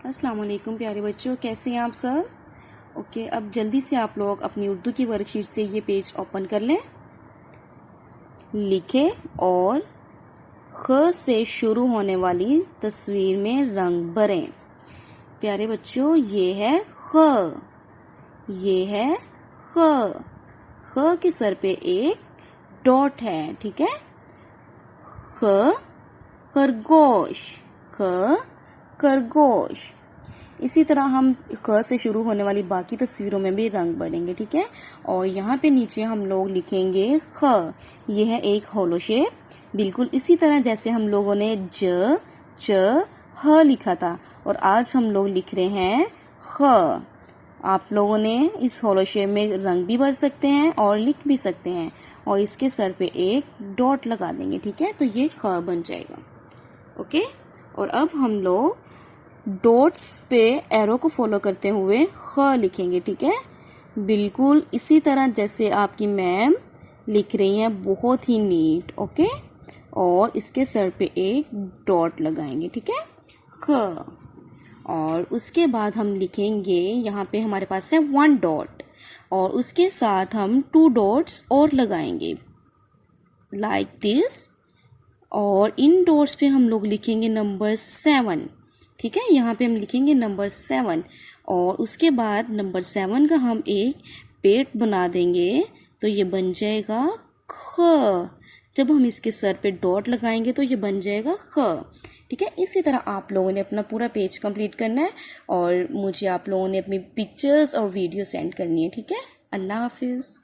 अस्सलाम वालेकुम प्यारे बच्चों, कैसे हैं आप सब। ओके, अब जल्दी से आप लोग अपनी उर्दू की वर्कशीट से ये पेज ओपन कर लें। लिखें और ख से शुरू होने वाली तस्वीर में रंग भरें। प्यारे बच्चों, ये है ख, ये है ख। ख के सर पे एक डॉट है, ठीक है। ख खरगोश, ख खरगोश। इसी तरह हम ख से शुरू होने वाली बाकी तस्वीरों में भी रंग भरेंगे, ठीक है। और यहाँ पे नीचे हम लोग लिखेंगे ख। ये है एक होलो शेप, बिल्कुल इसी तरह जैसे हम लोगों ने ज च ह लिखा था। और आज हम लोग लिख रहे हैं ख। आप लोगों ने इस होलो शेप में रंग भी भर सकते हैं और लिख भी सकते हैं। और इसके सर पे एक डॉट लगा देंगे, ठीक है। तो ये ख बन जाएगा। ओके, और अब हम लोग डॉट्स पे एरो को फॉलो करते हुए ख लिखेंगे, ठीक है। बिल्कुल इसी तरह जैसे आपकी मैम लिख रही हैं, बहुत ही नीट। ओके, और इसके सर पे एक डॉट लगाएंगे, ठीक है, ख। और उसके बाद हम लिखेंगे, यहाँ पे हमारे पास है 1 डॉट और उसके साथ हम 2 डॉट्स और लगाएंगे लाइक दिस। और इन डॉट्स पे हम लोग लिखेंगे नंबर 7, ठीक है। यहाँ पे हम लिखेंगे नंबर 7 और उसके बाद नंबर 7 का हम एक पेट बना देंगे, तो ये बन जाएगा ख। जब हम इसके सर पे डॉट लगाएंगे तो ये बन जाएगा ख, ठीक है। इसी तरह आप लोगों ने अपना पूरा पेज कंप्लीट करना है और मुझे आप लोगों ने अपनी पिक्चर्स और वीडियो सेंड करनी है, ठीक है। अल्लाह हाफिज़।